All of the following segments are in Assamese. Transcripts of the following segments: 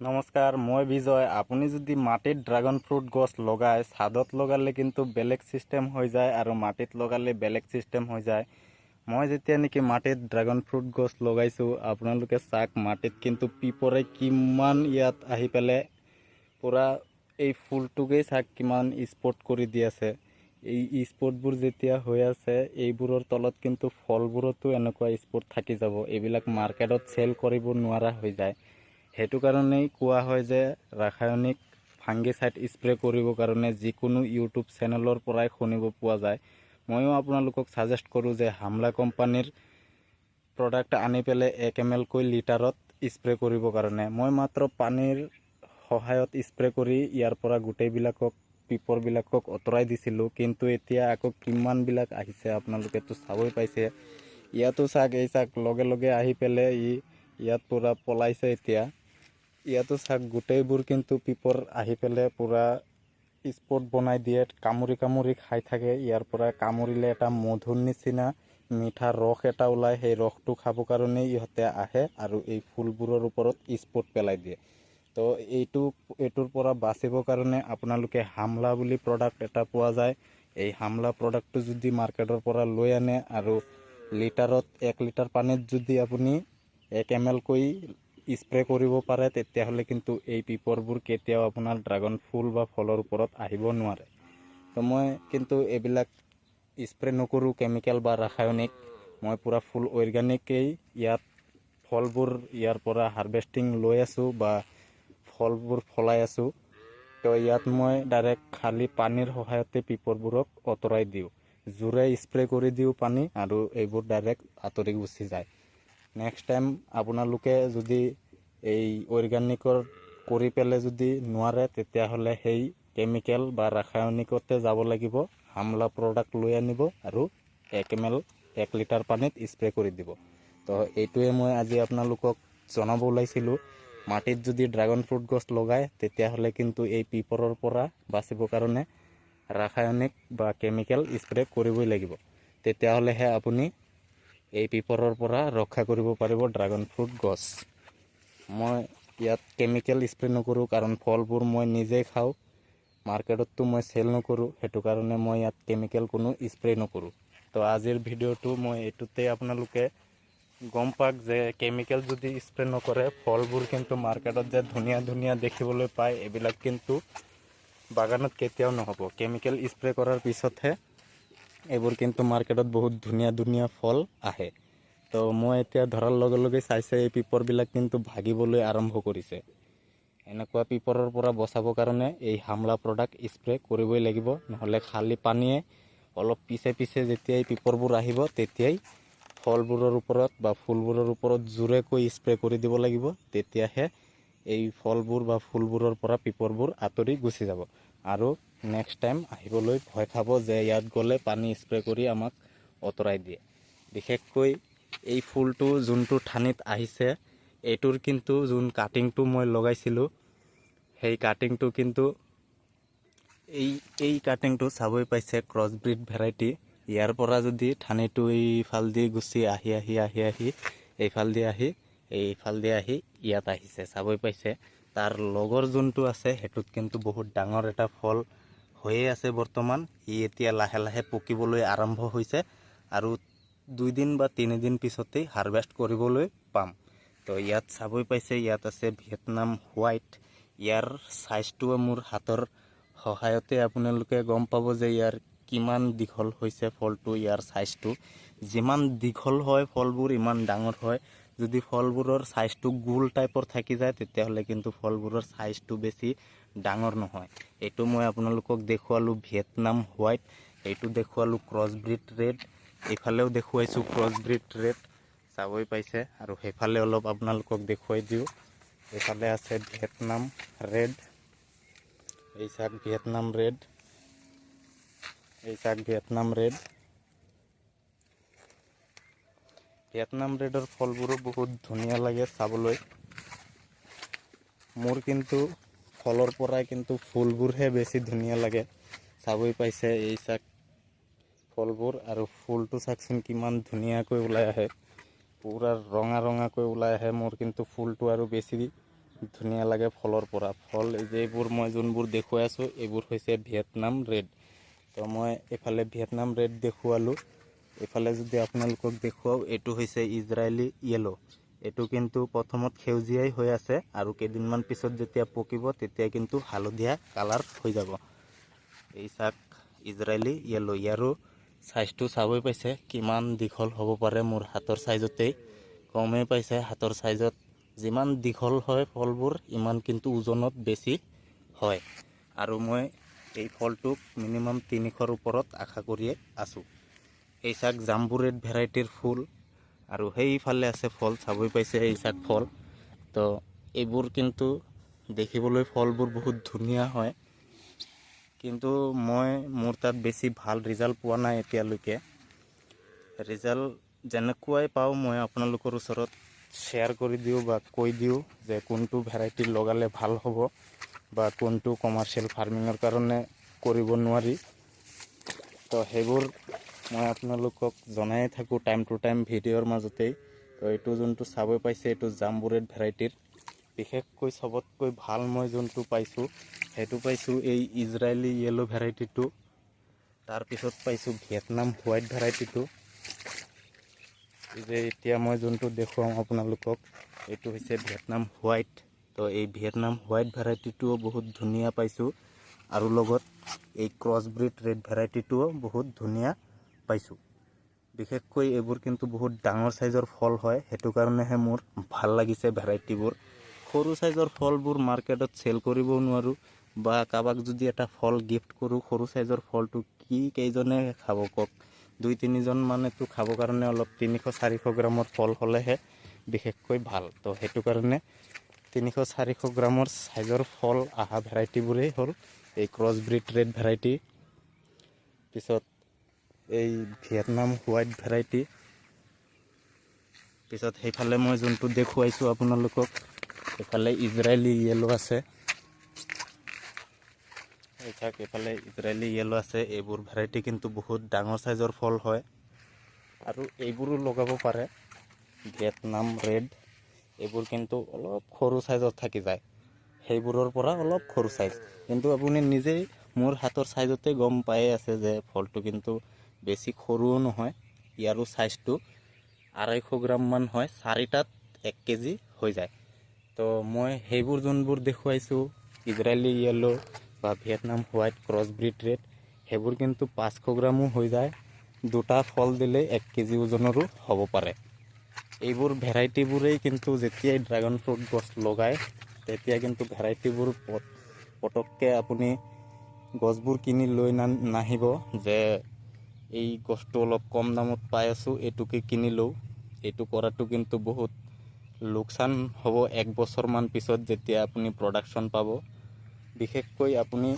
নমস্কাৰ, মই বিজয়। আপুনি যদি মাটিত ড্ৰাগন ফ্ৰুট গছ লগায়, ছাদত লগালে কিন্তু বেলেগ ছিষ্টেম হৈ যায় আৰু মাটিত লগালে বেলেগ ছিষ্টেম হৈ যায়। মই যেতিয়া নেকি মাটিত ড্ৰাগন ফ্ৰুট গছ লগাইছোঁ, আপোনালোকে চাওক মাটিত কিন্তু পিপৰে কিমান ইয়াত আহি পেলাই পূৰা এই ফুলটোকেই চাওক কিমান স্পট কৰি দি আছে। এই স্পটবোৰ যেতিয়া হৈ আছে, এইবোৰৰ তলত কিন্তু ফলবোৰতো এনেকুৱা স্পট থাকি যাব। এইবিলাক মাৰ্কেটত চেল কৰিব নোৱাৰা হৈ যায়। সেইটো কাৰণেই কোৱা হয় যে ৰাসায়নিক ফাংগিচাইড স্প্ৰে কৰিবৰ কাৰণে যিকোনো ইউটিউব চেনেলৰ পৰাই শুনিব পোৱা যায়। ময়ো আপোনালোকক ছাজেষ্ট কৰোঁ যে হামলা কোম্পানীৰ প্ৰডাক্ট আনি পেলাই 1 ml কৈ লিটাৰত স্প্ৰে কৰিবৰ কাৰণে। মই মাত্ৰ পানীৰ সহায়ত স্প্ৰে কৰি ইয়াৰ পৰা গোটেইবিলাকক পিপৰবিলাকক আঁতৰাই দিছিলোঁ, কিন্তু এতিয়া আকৌ কিমানবিলাক আহিছে আপোনালোকেতো চাবই পাইছে। ইয়াতো চাওক, এই চাওক লগে লগে আহি পেলাই ইয়াত পূৰা পলাইছে। এতিয়া ইয়াতো চাওক গোটেইবোৰ কিন্তু পিপৰ আহি পেলাই পূৰা স্পট বনাই দিয়ে, কামুৰি কামুৰি খাই থাকে। ইয়াৰ পৰা কামুৰিলে এটা মধুৰ নিচিনা মিঠা ৰস এটা ওলায়, সেই ৰসটো খাবৰ কাৰণেই ইহঁতে আহে আৰু এই ফুলবোৰৰ ওপৰত স্পট পেলাই দিয়ে। তো এইটোৰ পৰা বাচিবৰ কাৰণে আপোনালোকে হামলা বুলি প্ৰডাক্ট এটা পোৱা যায়। এই হামলা প্ৰডাক্টটো যদি মাৰ্কেটৰ পৰা লৈ আনে আৰু লিটাৰত 1 লিটাৰ পানীত যদি আপুনি 1 ml কৈ স্প্ৰে কৰিব পাৰে, তেতিয়াহ'লে কিন্তু এই পিপৰবোৰ কেতিয়াও আপোনাৰ ড্ৰাগন ফুল বা ফলৰ ওপৰত আহিব নোৱাৰে। তো মই কিন্তু এইবিলাক স্প্ৰে নকৰোঁ কেমিকেল বা ৰাসায়নিক। মই পূৰা ফুল অৰ্গেনিকেই ইয়াত ফলবোৰ ইয়াৰ পৰা হাৰ্ভেষ্টিং লৈ আছোঁ বা ফলবোৰ ফলাই আছোঁ। তো ইয়াত মই ডাইৰেক্ট খালী পানীৰ সহায়তে পিপৰবোৰক আঁতৰাই দিওঁ, জোৰে স্প্ৰে কৰি দিওঁ পানী, আৰু এইবোৰ ডাইৰেক্ট আঁতৰি গুচি যায়। নেক্সট টাইম আপোনালোকে যদি এই অৰ্গেনিকৰ কৰি পেলাই যদি নোৱাৰে, তেতিয়াহ'লে সেই কেমিকেল বা ৰাসায়নিকতে যাব লাগিব। হামলা প্ৰডাক্ট লৈ আনিব আৰু 1 ml 1 লিটাৰ পানীত স্প্ৰে কৰি দিব। তো এইটোৱে মই আজি আপোনালোকক জনাব ওলাইছিলোঁ। মাটিত যদি ড্ৰাগন ফ্ৰুট গছ লগায়, তেতিয়াহ'লে কিন্তু এই পিপৰৰ পৰা বাচিবৰ কাৰণে ৰাসায়নিক বা কেমিকেল স্প্ৰে কৰিবই লাগিব। তেতিয়াহ'লেহে আপুনি এই পিপৰৰ পৰা ৰক্ষা কৰিব পাৰিব ড্ৰাগন ফ্ৰুট গছ। মই ইয়াত কেমিকেল স্প্ৰে নকৰোঁ, কাৰণ ফলবোৰ মই নিজেই খাওঁ। মাৰ্কেটততো মই চেল নকৰোঁ, সেইটো কাৰণে মই ইয়াত কেমিকেল কোনো স্প্ৰে নকৰোঁ। তো আজিৰ ভিডিঅ'টো মই এইটোতে আপোনালোকে গম পাওক যে কেমিকেল যদি স্প্ৰে নকৰে, ফলবোৰ কিন্তু মাৰ্কেটত যে ধুনীয়া ধুনীয়া দেখিবলৈ পায়, এইবিলাক কিন্তু বাগানত কেতিয়াও নহ'ব। কেমিকেল স্প্ৰে কৰাৰ পিছতহে এইবোৰ কিন্তু মাৰ্কেটত বহুত ধুনীয়া ধুনীয়া ফল আহে। তো মই এতিয়া ধৰাৰ লগে লগে চাইছে এই পিপৰবিলাক কিন্তু ভাগিবলৈ আৰম্ভ কৰিছে। এনেকুৱা পিপৰৰ পৰা বচাবৰ কাৰণে এই হামলা প্ৰডাক্ট স্প্ৰে কৰিবই লাগিব। নহ'লে খালী পানীয়ে অলপ পিছে পিছে যেতিয়াই পিপৰবোৰ আহিব, তেতিয়াই ফলবোৰৰ ওপৰত বা ফুলবোৰৰ ওপৰত জোৰেকৈ স্প্ৰে কৰি দিব লাগিব। তেতিয়াহে এই ফলবোৰ বা ফুলবোৰৰ পৰা পিপৰবোৰ আঁতৰি গুচি যাব আৰু নেক্সট টাইম আহিবলৈ ভয় খাব যে ইয়াত গ'লে পানী স্প্ৰে কৰি আমাক আঁতৰাই দিয়ে। বিশেষকৈ এই ফুলটো যোনটো ঠানিত আহিছে, এইটোৰ কিন্তু যোন কাটিংটো মই লগাইছিলোঁ, সেই কাটিংটো কিন্তু এই কাটিংটো চাবই পাইছে, ক্ৰছ ব্ৰীড ভেৰাইটি। ইয়াৰ পৰা যদি ঠানিটো এইফালদি গুচি আহি এইফালদি আহি ইয়াত আহিছে, চাবই পাইছে। তাৰ লগৰ যোনটো আছে, সেইটোত কিন্তু বহুত ডাঙৰ এটা ফল হৈয়ে আছে বৰ্তমান। এতিয়া লাহে লাহে পকিবলৈ আৰম্ভ হৈছে আৰু 2 দিন বা 3 দিন পিছতেই হাৰভেষ্ট কৰিবলৈ পাম। তো ইয়াত চাবই পাইছে, ইয়াত আছে ভিয়েটনাম হোৱাইট। ইয়াৰ চাইজটো মোৰ হাতৰ সহায়তে আপোনালোকে গম পাব যে ইয়াৰ কিমান দীঘল হৈছে ফলটো। ইয়াৰ চাইজটো যিমান দীঘল হয় ফলবোৰ ইমান ডাঙৰ হয়। যদি ফলবোৰৰ চাইজটো গোল টাইপৰ থাকি যায়, তেতিয়াহ'লে কিন্তু ফলবোৰৰ চাইজটো বেছি ডাঙৰ নহয়। এইটো মই আপোনালোকক দেখুৱালোঁ ভিয়েটনাম হোৱাইট, এইটো দেখুৱালোঁ ক্ৰছ ব্ৰীড ৰেড, এইফালেও দেখুৱাইছোঁ ক্ৰছ ব্ৰীড ৰেড, চাবই পাইছে। আৰু সেইফালে অলপ আপোনালোকক দেখুৱাই দিওঁ, এইফালে আছে ভিয়েটনাম ৰেড। এই চাক ভিয়েটনাম ৰেড, এই চাক ভিয়েটনাম ৰেড। ভিয়েটনাম ৰেডৰ ফলবোৰো বহুত ধুনীয়া লাগে চাবলৈ। মোৰ কিন্তু ফলৰ পৰাই কিন্তু ফুলবোৰহে বেছি ধুনীয়া লাগে, চাবই পাইছে। এই চাক ফলবোৰ আৰু ফুলটো চাকচোন কিমান ধুনীয়াকৈ ওলাই আহে, পূৰা ৰঙা ৰঙাকৈ ওলাই আহে। মোৰ কিন্তু ফুলটো আৰু বেছি ধুনীয়া লাগে ফলৰ পৰা। ফল এইবোৰ মই যোনবোৰ দেখুৱাই আছোঁ এইবোৰ হৈছে ভিয়েটনাম ৰেড। তো মই এইফালে ভিয়েটনাম ৰেড দেখুৱালোঁ। এইফালে যদি আপোনালোকক দেখুৱাওঁ, এইটো হৈছে ইজৰাইলী য়েলো। এইটো কিন্তু প্ৰথমত সেউজীয়াই হৈ আছে আৰু কেইদিনমান পিছত যেতিয়া পকিব তেতিয়া কিন্তু হালধীয়া কালাৰ হৈ যাব। এই চাক ইজৰাইলী য়েলো। ইয়াৰো চাইজটো চাবই পাইছে কিমান দীঘল হ'ব পাৰে। মোৰ হাতৰ চাইজতেই কমেই পাইছে। হাতৰ চাইজত যিমান দীঘল হয় ফলবোৰ ইমান কিন্তু ওজনত বেছি হয়। আৰু মই এই ফলটোক মিনিমাম 300ৰ ওপৰত আশা কৰিয়ে আছোঁ। এই চাক জাম্বু ৰেড ভেৰাইটিৰ ফুল আৰু সেইফালে আছে ফল, চাবই পাইছে এই চাক ফল। তো এইবোৰ কিন্তু দেখিবলৈ ফলবোৰ বহুত ধুনীয়া হয়, কিন্তু মই মোৰ তাত বেছি ভাল ৰিজাল্ট পোৱা নাই এতিয়ালৈকে। ৰিজাল্ট যেনেকুৱাই পাওঁ মই আপোনালোকৰ ওচৰত শ্বেয়াৰ কৰি দিওঁ বা কৈ দিওঁ যে কোনটো ভেৰাইটি লগালে ভাল হ'ব বা কোনটো কমাৰ্চিয়েল ফাৰ্মিঙৰ কাৰণে কৰিব নোৱাৰি। তো সেইবোৰ মই আপোনালোকক জনাই থাকোঁ টাইম টু টাইম ভিডিঅ'ৰ মাজতেই। তো এইটো যোনটো চাবই পাইছে এইটো জাম্বু ৰেড ভেৰাইটিৰ। বিশেষকৈ চবতকৈ ভাল মই যোনটো পাইছোঁ সেইটো পাইছোঁ এই ইজৰাইলী য়েলো ভেৰাইটিটো। তাৰপিছত পাইছোঁ ভিয়েটনাম হোৱাইট ভেৰাইটিটো। যে এতিয়া মই যোনটো দেখুৱাওঁ আপোনালোকক এইটো হৈছে ভিয়েটনাম হোৱাইট। তো এই ভিয়েটনাম হোৱাইট ভেৰাইটিটোও বহুত ধুনীয়া পাইছোঁ আৰু লগত এই ক্ৰছ ব্ৰিড ৰেড ভেৰাইটিটোও বহুত ধুনীয়া পাইছোঁ। বিশেষকৈ এইবোৰ কিন্তু বহুত ডাঙৰ চাইজৰ ফল হয়, সেইটো কাৰণেহে মোৰ ভাল লাগিছে ভেৰাইটিবোৰ। সৰু চাইজৰ ফলবোৰ মাৰ্কেটত চেল কৰিবও নোৱাৰোঁ বা কাৰোবাক যদি এটা ফল গিফ্ট কৰোঁ, সৰু চাইজৰ ফলটো কি কেইজনে খাব কওক। 2-3জন মানেতো খাবৰ কাৰণে অলপ 300-400 গ্ৰামৰ ফল হ'লেহে বিশেষকৈ ভাল। তো সেইটো কাৰণে 300-400 গ্ৰামৰ চাইজৰ ফল অহা ভেৰাইটিবোৰেই হ'ল এই ক্ৰছ ব্ৰিড ৰেড ভেৰাইটি, পিছত এই ভিয়েটনাম হোৱাইট ভেৰাইটি, পিছত সেইফালে মই যোনটো দেখুৱাইছোঁ আপোনালোকক এইফালে ইজৰাইলী য়েলো আছে। এইফালে ইজৰাইলী য়েলো আছে। এইবোৰ ভেৰাইটি কিন্তু বহুত ডাঙৰ চাইজৰ ফল হয় আৰু এইবোৰো লগাব পাৰে। ভিয়েটনাম ৰেড এইবোৰ কিন্তু অলপ সৰু চাইজত থাকি যায়, সেইবোৰৰ পৰা অলপ সৰু চাইজ। কিন্তু আপুনি নিজেই মোৰ হাতৰ চাইজতে গম পায়ে আছে যে ফলটো কিন্তু বেছি সৰুও নহয়। ইয়াৰো চাইজটো 250 গ্ৰামমান হয়, 4টাত 1 কেজি হৈ যায়। তো মই সেইবোৰ যোনবোৰ দেখুৱাইছোঁ ইজৰাইলী য়েলো বা Vietnam white cross breed red, সেইবোৰ কিন্তু 500 গ্ৰামো হৈ যায়। 2টা ফল দিলেই 1 কেজি ওজনৰো হ'ব পাৰে। এইবোৰ ভেৰাইটিবোৰেই কিন্তু যেতিয়াই ড্ৰাগন ফ্ৰুট গছ লগায় তেতিয়া কিন্তু ভেৰাইটিবোৰ পটককৈ আপুনি গছবোৰ কিনি লৈ নাহিব যে এই গছটো অলপ কম দামত পাই আছোঁ এইটোকে কিনি লওঁ। এইটো কৰাটো কিন্তু বহুত লোকচান হ'ব 1 বছৰমান পিছত যেতিয়া আপুনি প্ৰডাকশ্যন পাব। বিশেষকৈ আপুনি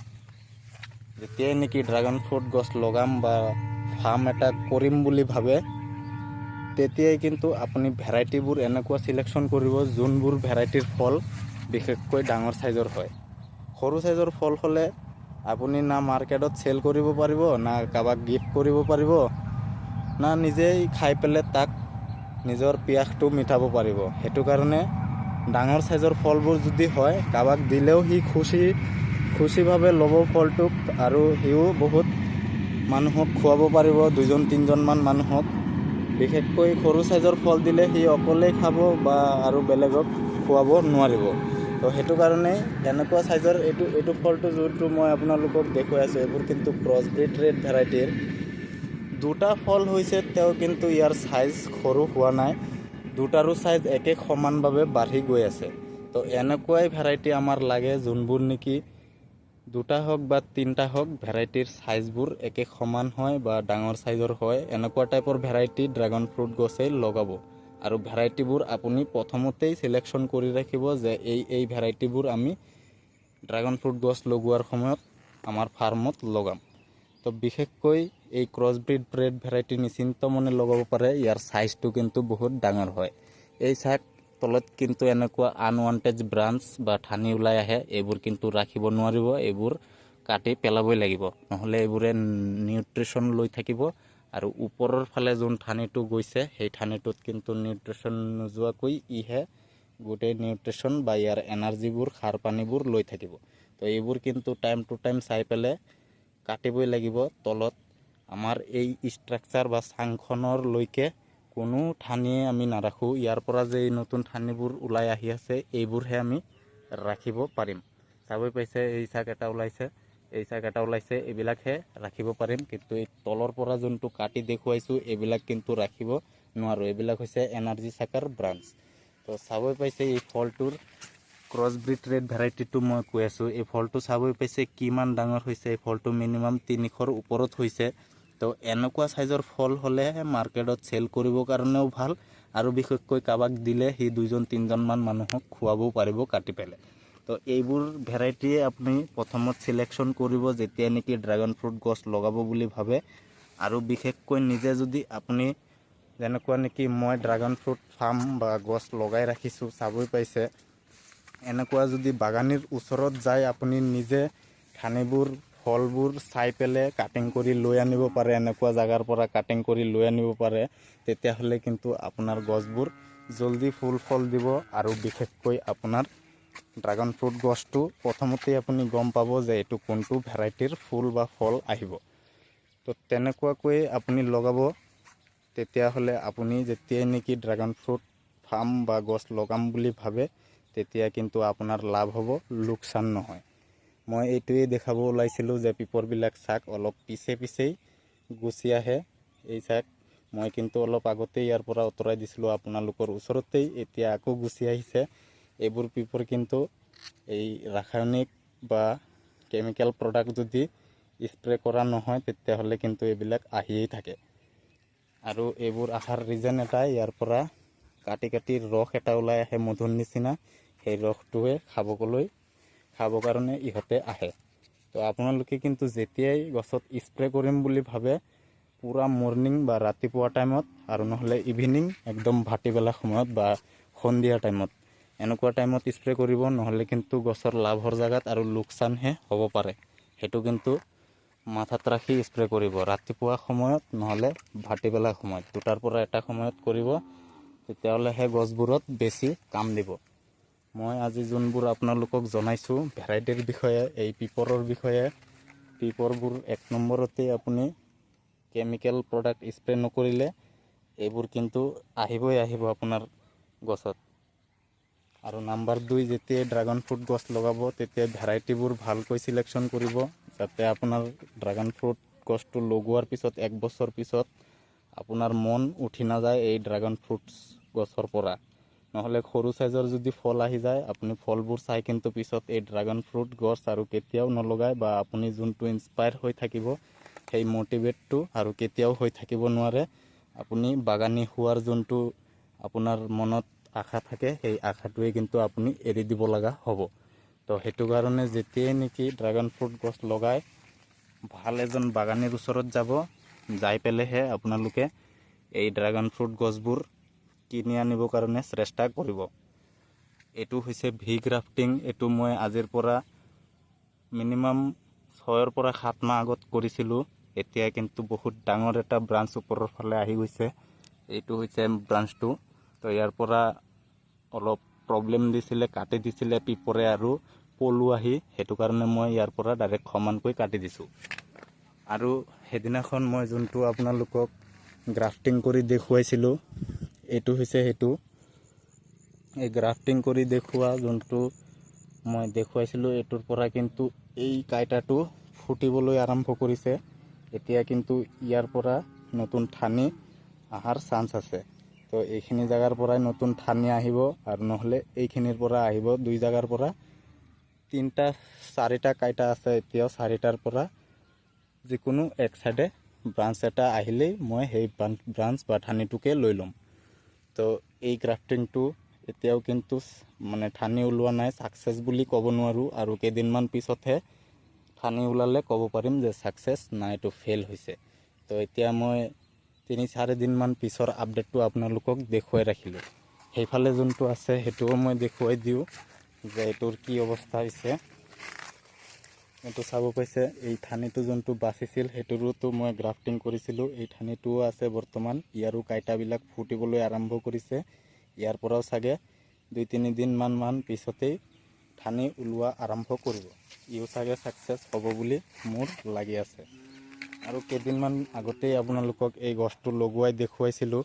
যেতিয়াই নেকি ড্ৰাগন ফ্ৰুট গছ লগাম বা ফাৰ্ম এটা কৰিম বুলি ভাবে তেতিয়াই কিন্তু আপুনি ভেৰাইটিবোৰ এনেকুৱা চিলেকশ্যন কৰিব যোনবোৰ ভেৰাইটিৰ ফল বিশেষকৈ ডাঙৰ চাইজৰ হয়। সৰু চাইজৰ ফল হ'লে আপুনি না মাৰ্কেটত চেল কৰিব পাৰিব, না কাৰোবাক গিফ্ট কৰিব পাৰিব, না নিজেই খাই পেলাই তাক নিজৰ পিয়াসটো মিটাব পাৰিব। সেইটো কাৰণে ডাঙৰ চাইজৰ ফলবোৰ যদি হয় কাৰোবাক দিলেও সি খুচিভাৱে ল'ব ফলটোক আৰু সিও বহুত মানুহক খুৱাব পাৰিব, 2-3জনমান মানুহক। বিশেষকৈ সৰু চাইজৰ ফল দিলে সি অকলেই খাব বা আৰু বেলেগক খুৱাব নোৱাৰিব। তো সেইটো কাৰণে এনেকুৱা চাইজৰ এইটো ফলটো যোনটো মই আপোনালোকক দেখুৱাই আছোঁ এইবোৰ কিন্তু ক্ৰছ ব্ৰিড ৰেড ভেৰাইটিৰ। 2টা ফল হৈছে তেওঁ কিন্তু ইয়াৰ চাইজ সৰু হোৱা নাই, 2টাৰো চাইজ একে সমানভাৱে বাঢ়ি গৈ আছে। তো এনেকুৱাই ভেৰাইটি আমাৰ লাগে যোনবোৰ নেকি 2টা হওক বা 3টা হওক ভেৰাইটিৰ চাইজবোৰ একে সমান হয় বা ডাঙৰ চাইজৰ হয়। এনেকুৱা টাইপৰ ভেৰাইটি ড্ৰাগন ফ্ৰুট গছেই লগাব আৰু ভেৰাইটিবোৰ আপুনি প্ৰথমতেই চিলেকশ্যন কৰি ৰাখিব যে এই ভেৰাইটিবোৰ আমি ড্ৰাগন ফ্ৰুট গছ লগোৱাৰ সময়ত আমাৰ ফাৰ্মত লগাম। তো বিশেষকৈ এই ক্ৰছ ব্ৰিড ৰেড ভেৰাইটি নিশ্চিন্ত মনে লগাব পাৰে, ইয়াৰ চাইজটো কিন্তু বহুত ডাঙৰ হয়। এই চাক তলত কিন্তু এনেকুৱা আনৱান্টেড ব্ৰাঞ্চ বা ঠানি ওলাই আহে, এইবোৰ কিন্তু ৰাখিব নোৱাৰিব, এইবোৰ কাটি পেলাবই লাগিব, নহ'লে এইবোৰে নিউট্ৰিশ্যন লৈ থাকিব আৰু ওপৰৰ ফালে যোন ঠানিটো গৈছে সেই ঠানিটোত কিন্তু নিউট্ৰিশ্যন নোযোৱাকৈ ইহে গোটেই নিউট্ৰিশ্যন বা ইয়াৰ এনাৰ্জিবোৰ সাৰ পানীবোৰ লৈ থাকিব। তো এইবোৰ কিন্তু টাইম টু টাইম চাই পেলাই কাটিবই লাগিব। তলত আমাৰ এই ষ্ট্ৰাকচাৰ বা চাংখনৰ লৈকে কোনো ঠানিয়ে আমি নাৰাখোঁ। ইয়াৰ পৰা যে এই নতুন ঠানিবোৰ ওলাই আহি আছে এইবোৰহে আমি ৰাখিব পাৰিম। চাবই পাইছে এই চাক এটা ওলাইছে, এই চাক এটা ওলাইছে, এইবিলাকহে ৰাখিব পাৰিম। কিন্তু এই তলৰ পৰা যোনটো কাটি দেখুৱাইছোঁ এইবিলাক কিন্তু ৰাখিব নোৱাৰোঁ। এইবিলাক হৈছে এনাৰ্জি চাকাৰ ব্ৰাঞ্চ। তো চাবই পাইছে এই ফলটোৰ ক্ৰছ ব্ৰিড ৰেড ভেৰাইটিটো মই কৈ আছোঁ। এই ফলটো চাবই পাইছে কিমান ডাঙৰ হৈছে। এই ফলটো মিনিমাম 300ৰ ওপৰত হৈছে। তো এনেকুৱা চাইজৰ ফল হ'লেহে মাৰ্কেটত চেল কৰিবৰ কাৰণেও ভাল, আৰু বিশেষকৈ কাৰোবাক দিলে সি 2-3জনমান মানুহক খুৱাবও পাৰিব কাটি পেলাই। তো এইবোৰ ভেৰাইটিয়ে আপুনি প্ৰথমত চিলেকশ্যন কৰিব যেতিয়া নেকি ড্ৰাগন ফ্ৰুট গছ লগাব বুলি ভাবে। আৰু বিশেষকৈ নিজে যদি আপুনি যেনেকুৱা নেকি মই ড্ৰাগন ফ্ৰুট ফাৰ্ম বা গছ লগাই ৰাখিছোঁ, চাবই পাইছে এনেকুৱা যদি বাগানীৰ ওচৰত যায় আপুনি নিজে ঠানিবোৰ ফলবোৰ চাই পেলাই কাটিং কৰি লৈ আনিব পাৰে, এনেকুৱা জেগাৰ পৰা কাটিং কৰি লৈ আনিব পাৰে, তেতিয়াহ'লে কিন্তু আপোনাৰ গছবোৰ জলদি ফুল ফল দিব। আৰু বিশেষকৈ আপোনাৰ ড্ৰাগন ফ্ৰুট গছটো প্ৰথমতেই আপুনি গম পাব যে এইটো কোনটো ভেৰাইটিৰ ফুল বা ফল আহিব। তো তেনেকুৱাকৈ আপুনি লগাব। তেতিয়াহ'লে আপুনি যেতিয়াই নেকি ড্ৰাগন ফ্ৰুট ফাৰ্ম বা গছ লগাম বুলি ভাবে তেতিয়া কিন্তু আপোনাৰ লাভ হ'ব, লোকচান নহয়। মই এইটোৱেই দেখাব ওলাইছিলোঁ যে পিপৰবিলাক চাক অলপ পিছেই গুচি আহে। এই চাক মই কিন্তু অলপ আগতেই ইয়াৰ পৰা আঁতৰাই দিছিলোঁ আপোনালোকৰ ওচৰতেই, এতিয়া আকৌ গুচি আহিছে। এইবোৰ পিপৰ কিন্তু এই ৰাসায়নিক বা কেমিকেল প্ৰডাক্ট যদি স্প্ৰে কৰা নহয় তেতিয়াহ'লে কিন্তু এইবিলাক আহিয়েই থাকে। আৰু এইবোৰ আহাৰ ৰিজন এটাই, ইয়াৰ পৰা কাটি কাটি ৰস এটা ওলাই আহে মধুৰ নিচিনা, সেই ৰসটোৱে খাবৰ কাৰণে ইহঁতে আহে। তো আপোনালোকে কিন্তু যেতিয়াই গছত স্প্ৰে কৰিম বুলি ভাবে পুৰা মৰ্ণিং বা ৰাতিপুৱা টাইমত, আৰু নহ'লে ইভিনিং একদম ভাটিবেলা সময়ত বা সন্ধিয়া টাইমত, এনেকুৱা টাইমত স্প্ৰে কৰিব। নহ'লে কিন্তু গছৰ লাভৰ জেগাত আৰু লোকচানহে হ'ব পাৰে। সেইটো কিন্তু মাথাত ৰাখি স্প্ৰে কৰিব। ৰাতিপুৱা সময়ত নহ'লে ভাটিবেলা সময়ত, দুটাৰ পৰা এটা সময়ত কৰিব, তেতিয়াহ'লেহে গছবোৰত বেছি কাম দিব। মই আজি যোনবোৰ আপোনালোকক জনাইছোঁ ভেৰাইটিৰ বিষয়ে, এই পিপৰৰ বিষয়ে, পিপৰবোৰ 1 নম্বৰতেই আপুনি কেমিকেল প্ৰডাক্ট স্প্ৰে নকৰিলে এইবোৰ কিন্তু আহিব আপোনাৰ গছত। আৰু নাম্বাৰ 2, যেতিয়াই ড্ৰাগন ফ্ৰুট গছ লগাব তেতিয়া ভেৰাইটিবোৰ ভালকৈ চিলেকশ্যন কৰিব, যাতে আপোনাৰ ড্ৰাগন ফ্ৰুট গছটো লগোৱাৰ পিছত 1 বছৰ পিছত আপোনাৰ মন উঠি নাযায় এই ড্ৰাগন ফ্ৰুট গছৰ পৰা। নহ'লে সৰু চাইজৰ যদি ফল আহি যায় আপুনি ফলবোৰ চাই কিন্তু পিছত এই ড্ৰাগন ফ্ৰুট গছ আৰু কেতিয়াও নলগায়, বা আপুনি যোনটো ইনস্পায়াৰ হৈ থাকিব সেই মটিভেটটো আৰু কেতিয়াও হৈ থাকিব নোৱাৰে। আপুনি বাগানী হোৱাৰ যোনটো আপোনাৰ মনত আশা থাকে সেই আশাটোৱে কিন্তু আপুনি এৰি দিব লগা হ'ব। তো সেইটো কাৰণে যেতিয়াই নেকি ড্ৰাগন ফ্ৰুট গছ লগাই ভাল এজন বাগানীৰ ওচৰত যাব, যাই পেলাইহে আপোনালোকে এই ড্ৰাগন ফ্ৰুট গছবোৰ কিনি আনিবৰ কাৰণে চেষ্টা কৰিব। এইটো হৈছে ভি গ্ৰাফটিং। এইটো মই আজিৰ পৰা মিনিমাম 6ৰ পৰা 7 মাহ আগত কৰিছিলোঁ। এতিয়া কিন্তু বহুত ডাঙৰ এটা ব্ৰাঞ্চ ওপৰৰ ফালে আহি গৈছে। এইটো হৈছে ব্ৰাঞ্চটো। তো ইয়াৰ পৰা অলপ প্ৰব্লেম দিছিলে, কাটি দিছিলে পিপৰে আৰু পলু আহি, সেইটো কাৰণে মই ইয়াৰ পৰা ডাইৰেক্ট সমানকৈ কাটি দিছোঁ। আৰু সেইদিনাখন মই যোনটো আপোনালোকক গ্ৰাফটিং কৰি দেখুৱাইছিলোঁ এইটো হৈছে সেইটো। এই গ্ৰাফটিং কৰি দেখুওৱা যোনটো মই দেখুৱাইছিলোঁ এইটোৰ পৰা কিন্তু এই কাইটাটো ফুটিবলৈ আৰম্ভ কৰিছে। এতিয়া কিন্তু ইয়াৰ পৰা নতুন ঠানি অহাৰ চান্স আছে। তো এইখিনি জেগাৰ পৰাই নতুন ঠানি আহিব, আৰু নহ'লে এইখিনিৰ পৰা আহিব। 2 জেগাৰ পৰা 3-4টা কাইটা আছে, এতিয়াও 4টাৰ পৰা যিকোনো এক চাইডে ব্ৰাঞ্চ এটা আহিলেই মই সেই ব্ৰাঞ্চ বা ঠানিটোকে লৈ ল'ম। তো এই গ্ৰাফটিংটো এতিয়াও কিন্তু মানে ঠানি ওলোৱা নাই, ছাকচেছ বুলি ক'ব নোৱাৰোঁ। আৰু কেইদিনমান পিছতহে ঠানি ওলালে ক'ব পাৰিম যে ছাকচেছ না এইটো ফেইল হৈছে। তো এতিয়া মই 3-4 দিনমান পিছৰ আপডেটটো আপোনালোকক দেখুৱাই ৰাখিলোঁ। সেইফালে যোনটো আছে সেইটোও মই দেখুৱাই দিওঁ যে এইটোৰ কি অৱস্থা হৈছে। এইটো চাব পাইছে, এই ঠানিটো যোনটো বাচিছিল সেইটোৰোতো মই গ্ৰাফটিং কৰিছিলোঁ। এই ঠানিটোও আছে বৰ্তমান, ইয়াৰো কাইটাবিলাক ফুটিবলৈ আৰম্ভ কৰিছে। ইয়াৰ পৰাও চাগে 2-3 দিনমান পিছতেই ঠানি ওলোৱা আৰম্ভ কৰিব। ইও চাগে ছাকচেছ হ'ব বুলি মোৰ লাগি আছে। আৰু কেইদিনমান আগতেই আপোনালোকক এই গছটো লগোৱাই দেখুৱাইছিলোঁ।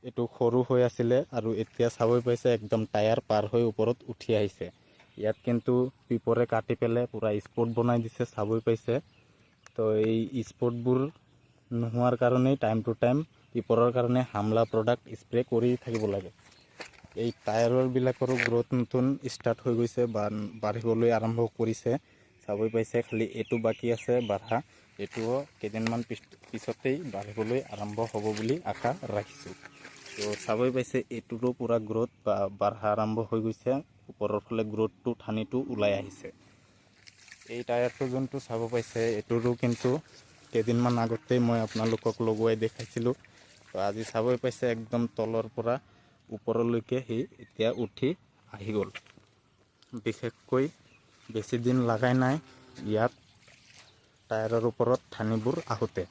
এইটো সৰু হৈ আছিলে আৰু এতিয়া চাবই পাইছে একদম টায়াৰ পাৰ হৈ ওপৰত উঠি আহিছে। ইয়াত কিন্তু পিপৰে কাটি পেলাই পুৰা স্পট বনাই দিছে, চাবই পাইছে। তো এই স্পটবোৰ নোহোৱাৰ কাৰণেই টাইম টু টাইম পিপৰৰ কাৰণে হামলা প্ৰডাক্ট স্প্ৰে কৰি থাকিব লাগে। এই টায়াৰবিলাকৰো গ্ৰোথ নতুন ষ্টাৰ্ট হৈ গৈছে বা বাঢ়িবলৈ আৰম্ভ কৰিছে, চাবই পাইছে। খালি এইটো বাকী আছে বাঢ়া, এইটোও কেইদিনমান পিছতেই বাঢ়িবলৈ আৰম্ভ হ'ব বুলি আশা ৰাখিছোঁ। তো চাবই পাইছে এইটোৰো পূৰা গ্ৰোথ বা বাঢ়া আৰম্ভ হৈ গৈছে, ওপৰৰ ফালে গ্ৰোথটো ঠানিটো ওলাই আহিছে। এই টায়াৰটো যোনটো চাব পাইছে এইটোৰো কিন্তু কেইদিনমান আগতেই মই আপোনালোকক লগোৱাই দেখাইছিলোঁ। তো আজি চাবই পাইছে একদম তলৰ পৰা ওপৰলৈকে সি এতিয়া উঠি আহি গ'ল। বিশেষকৈ বেছি দিন লগাই নাই ইয়াত টায়াৰৰ ওপৰত ঠানিবোৰ আহোঁতে।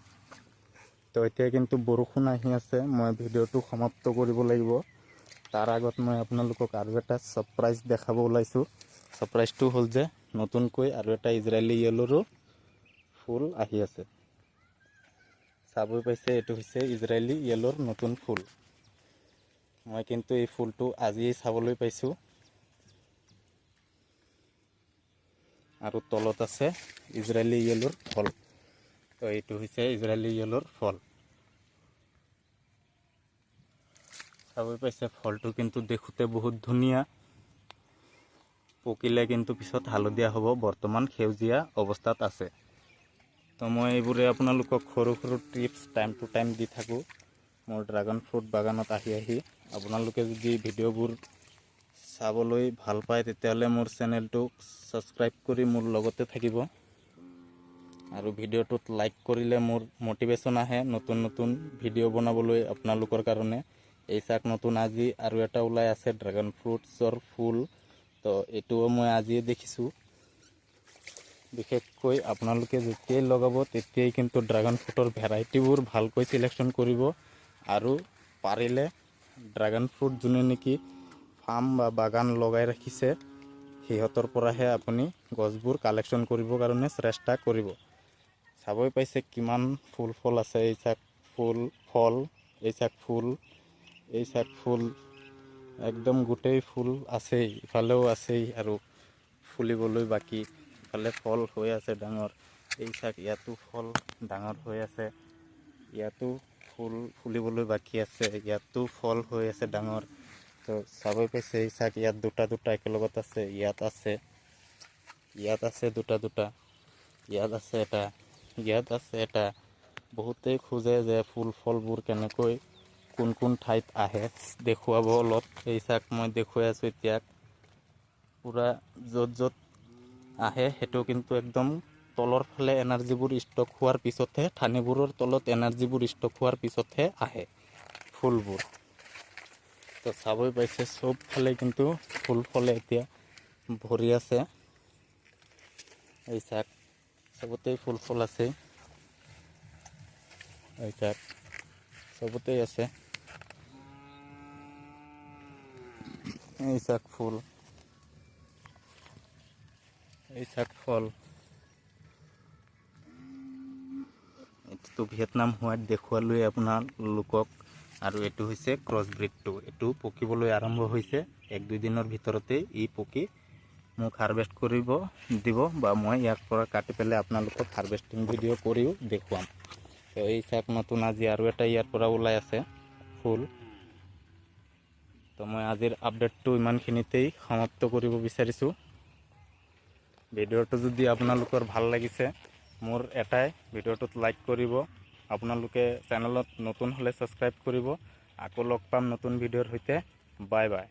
তো এতিয়া কিন্তু বৰষুণ আহি আছে, মই ভিডিঅ'টো সমাপ্ত কৰিব লাগিব। তাৰ আগত মই আপোনালোকক আৰু এটা ছাৰপ্ৰাইজ দেখাব ওলাইছোঁ। ছাৰপ্ৰাইজটো হ'ল যে নতুনকৈ আৰু এটা ইজৰাইলী য়েল্লোৰো ফুল আহি আছে। চাবই পাইছে এইটো হৈছে ইজৰাইলী য়েল্লোৰ নতুন ফুল। মই কিন্তু এই ফুলটো আজিয়েই চাবলৈ পাইছোঁ। আৰু তলত আছে ইজৰাইলী য়েল্লোৰ ফল। তো এইটো হৈছে ইজৰাইলী য়েল্লোৰ ফল। চাবই পাইছে ফলটো কিন্তু দেখোঁতে বহুত ধুনীয়া। পকিলে কিন্তু পিছত হালধীয়া হ'ব, বৰ্তমান সেউজীয়া অৱস্থাত আছে। তো মই এইবোৰে আপোনালোকক সৰু সৰু টিপছ টাইম টু টাইম দি থাকোঁ মোৰ ড্ৰাগন ফ্ৰুট বাগানত আহি। আপোনালোকে যদি ভিডিঅ'বোৰ চাবলৈ ভাল পায় তেতিয়াহ'লে মোৰ চেনেলটোক ছাবস্ক্ৰাইব কৰি মোৰ লগতে থাকিব। আৰু ভিডিঅ'টোত লাইক কৰিলে মোৰ মটিভেশ্যন আহে নতুন নতুন ভিডিঅ' বনাবলৈ আপোনালোকৰ কাৰণে। এই চাক নতুন আজি আৰু এটা ওলাই আছে ড্ৰাগন ফ্ৰুটছৰ ফুল। তো এইটোও মই আজিয়ে দেখিছোঁ। বিশেষকৈ আপোনালোকে যেতিয়াই লগাব তেতিয়াই কিন্তু ড্ৰাগন ফ্ৰুটৰ ভেৰাইটিবোৰ ভালকৈ চিলেকশ্যন কৰিব। আৰু পাৰিলে ড্ৰাগন ফ্ৰুট যোনে নেকি ফাৰ্ম বা বাগান লগাই ৰাখিছে সিহঁতৰ পৰাহে আপুনি গছবোৰ কালেকশ্যন কৰিবৰ কাৰণে চেষ্টা কৰিব। চাবই পাইছে কিমান ফুল ফল আছে। এই চাক ফুল ফল, এই চাক ফুল, এই চাক ফুল, একদম গোটেই ফুল আছেই, ইফালেও আছেই আৰু ফুলিবলৈ বাকী। ইফালে ফল হৈ আছে ডাঙৰ, এই চাক ইয়াতো ফল ডাঙৰ হৈ আছে, ইয়াতো ফুল ফুলিবলৈ বাকী আছে, ইয়াতো ফল হৈ আছে ডাঙৰ। তো চাবই পাইছে এই চাক ইয়াত দুটা দুটা একেলগত আছে, ইয়াত আছে, ইয়াত আছে দুটা দুটা, ইয়াত আছে এটা, ইয়াত আছে এটা। বহুতেই খোজে যে ফুল ফলবোৰ কেনেকৈ কোন কোন ঠাইত আহে দেখুৱাব অলপ। এই চাক মই দেখুৱাই আছোঁ এতিয়া। পূৰা য'ত য'ত আহে সেইটো কিন্তু একদম তলৰ ফালে এনাৰ্জিবোৰ ষ্টক হোৱাৰ পিছতহে, ঠানিবোৰৰ তলত এনাৰ্জিবোৰ ষ্টক হোৱাৰ পিছতহে আহে ফুলবোৰ। তো চাবই পাইছে চব ফালে কিন্তু ফুল ফলে এতিয়া ভৰি আছে। এই চাক চবতেই ফুল ফল আছে, এই চাক চবতেই আছে, এই চাক ফুল, এই চাক ফল। এইটোতো ভিয়েটনাম হোৱাইট দেখুৱালোৱে আপোনালোকক। আৰু এইটো হৈছে ক্ৰছ ব্ৰিডটো। এইটো পকিবলৈ আৰম্ভ হৈছে, 1-2 দিনৰ ভিতৰতেই ই পকি মোক হাৰভেষ্ট কৰিব দিব বা মই ইয়াৰ পৰা কাটি পেলাই আপোনালোকক হাৰভেষ্টিং ভিডিঅ' কৰিও দেখুৱাম। তো এই চাক নতুন আজি আৰু এটা ইয়াৰ পৰা ওলাই আছে ফুল। তো মই আজিৰ আপডেটটো ইমানখিনিতেই সমাপ্ত কৰিব বিচাৰিছোঁ। ভিডিঅ'টো যদি আপোনালোকৰ ভাল লাগিছে মোৰ এটাই, ভিডিঅ'টোত লাইক কৰিব। আপোনালোকে চেনেলত নতুন হ'লে ছাবস্ক্ৰাইব কৰিব। আকৌ লগ পাম নতুন ভিডিঅ'ৰ সৈতে। Bye bye.